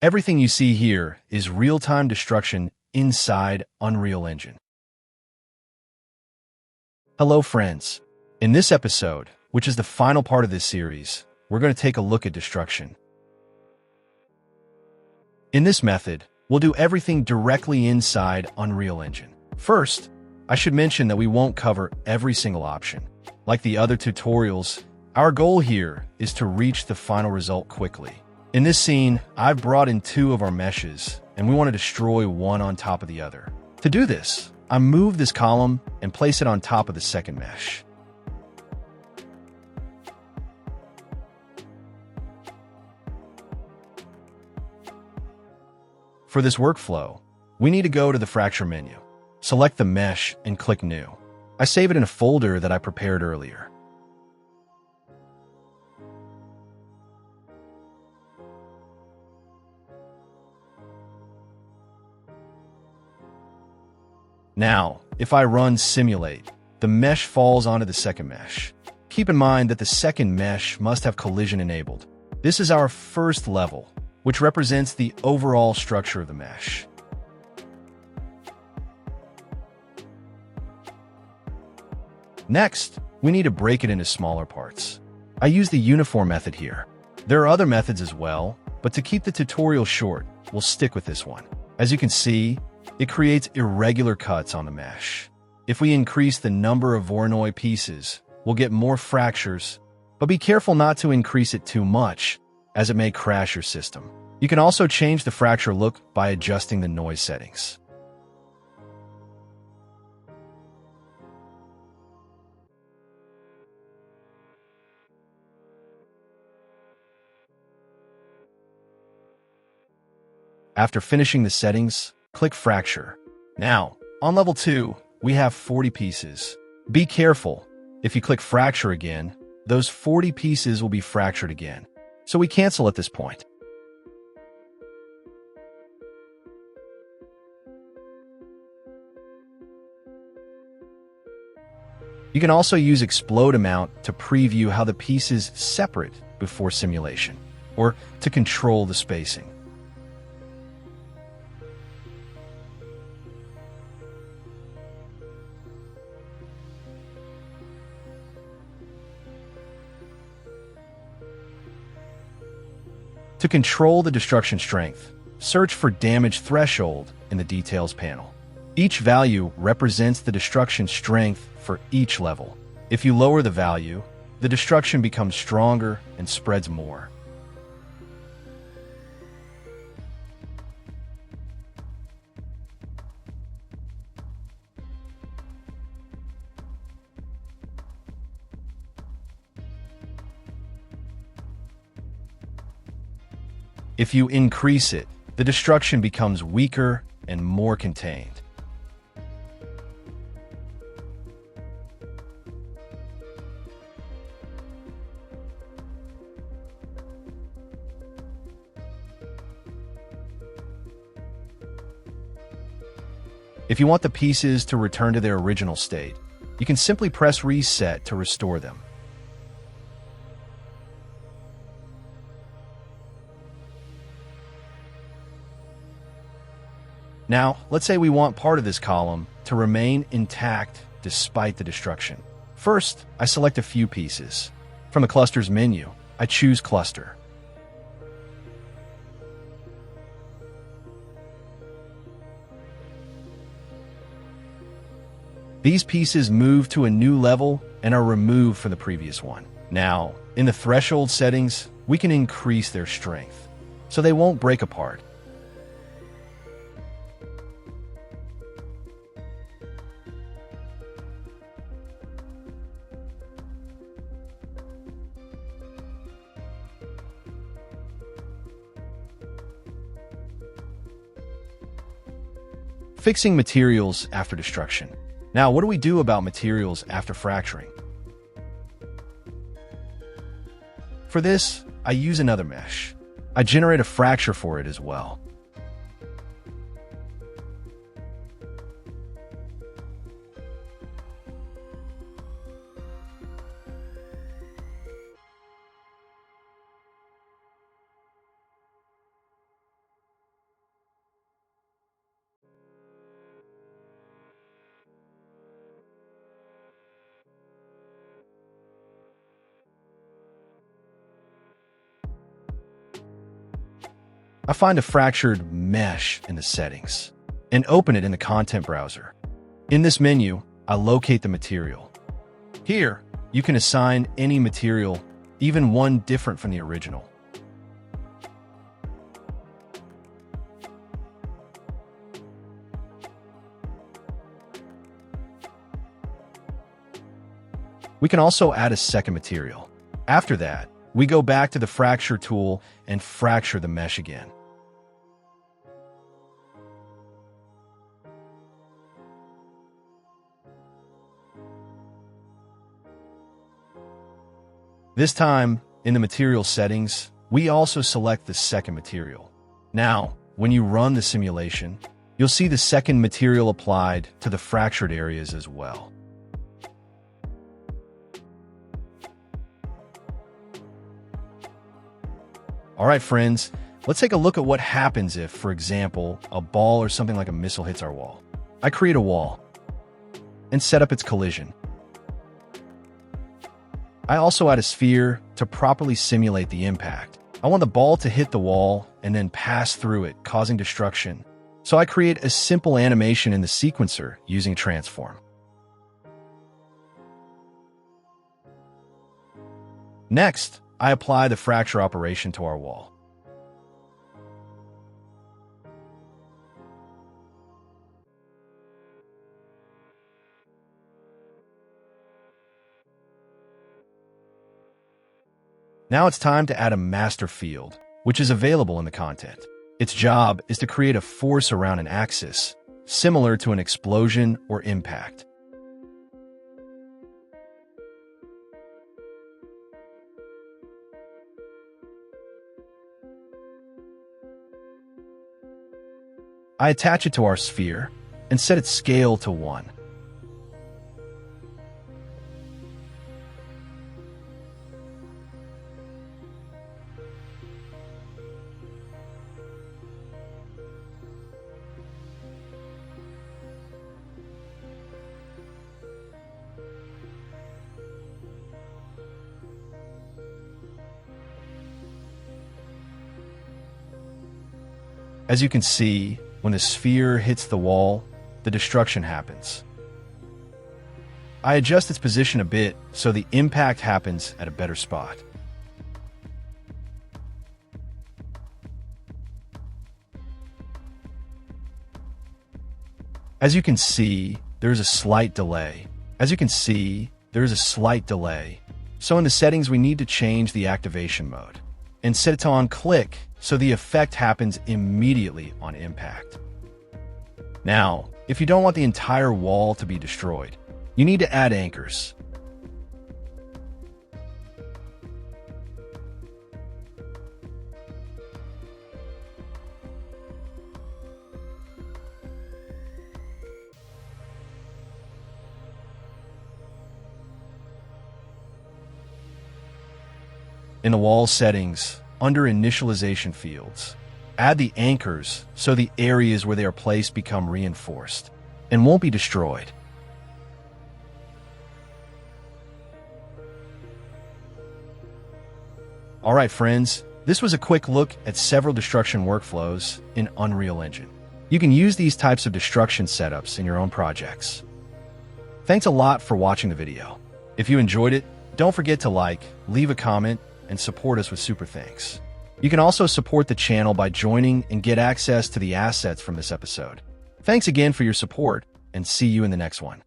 Everything you see here is real-time destruction inside Unreal Engine. Hello friends. In this episode, which is the final part of this series, we're going to take a look at destruction. In this method, we'll do everything directly inside Unreal Engine. First, I should mention that we won't cover every single option. Like the other tutorials, our goal here is to reach the final result quickly. In this scene, I've brought in two of our meshes, and we want to destroy one on top of the other. To do this, I move this column and place it on top of the second mesh. For this workflow, we need to go to the fracture menu, select the mesh, and click New. I save it in a folder that I prepared earlier. Now, if I run Simulate, the mesh falls onto the second mesh. Keep in mind that the second mesh must have collision enabled. This is our first level, which represents the overall structure of the mesh. Next, we need to break it into smaller parts. I use the uniform method here. There are other methods as well, but to keep the tutorial short, we'll stick with this one. As you can see, it creates irregular cuts on the mesh. If we increase the number of Voronoi pieces, we'll get more fractures, but be careful not to increase it too much, as it may crash your system. You can also change the fracture look by adjusting the noise settings. After finishing the settings, click Fracture. Now, on level 2, we have 40 pieces. Be careful. If you click Fracture again, those 40 pieces will be fractured again. So we cancel at this point. You can also use Explode Amount to preview how the pieces separate before simulation, or to control the spacing. To control the destruction strength, search for Damage Threshold in the Details panel. Each value represents the destruction strength for each level. If you lower the value, the destruction becomes stronger and spreads more. If you increase it, the destruction becomes weaker and more contained. If you want the pieces to return to their original state, you can simply press Reset to restore them. Now, let's say we want part of this column to remain intact despite the destruction. First, I select a few pieces. From the Clusters menu, I choose Cluster. These pieces move to a new level and are removed from the previous one. Now, in the threshold settings, we can increase their strength, so they won't break apart. Fixing materials after destruction. Now, what do we do about materials after fracturing? For this, I use another mesh. I generate a fracture for it as well. I find a fractured mesh in the settings and open it in the content browser. In this menu, I locate the material. Here, you can assign any material, even one different from the original. We can also add a second material. After that, we go back to the fracture tool and fracture the mesh again. This time, in the material settings, we also select the second material. Now, when you run the simulation, you'll see the second material applied to the fractured areas as well. All right, friends, let's take a look at what happens if, for example, a ball or something like a missile hits our wall. I create a wall and set up its collision. I also add a sphere to properly simulate the impact. I want the ball to hit the wall and then pass through it, causing destruction. So I create a simple animation in the sequencer using transform. Next, I apply the fracture operation to our wall. Now it's time to add a master field, which is available in the content. Its job is to create a force around an axis, similar to an explosion or impact. I attach it to our sphere and set its scale to 1. As you can see, when the sphere hits the wall, the destruction happens. I adjust its position a bit so the impact happens at a better spot. As you can see, there's a slight delay. So in the settings, we need to change the activation mode and set it to on click so the effect happens immediately on impact. Now, if you don't want the entire wall to be destroyed, you need to add anchors. In the wall settings, under initialization fields, add the anchors so the areas where they are placed become reinforced and won't be destroyed. All right, friends, this was a quick look at several destruction workflows in Unreal Engine. You can use these types of destruction setups in your own projects. Thanks a lot for watching the video. If you enjoyed it, don't forget to like, leave a comment, and support us with super thanks. You can also support the channel by joining and get access to the assets from this episode. Thanks again for your support, and see you in the next one.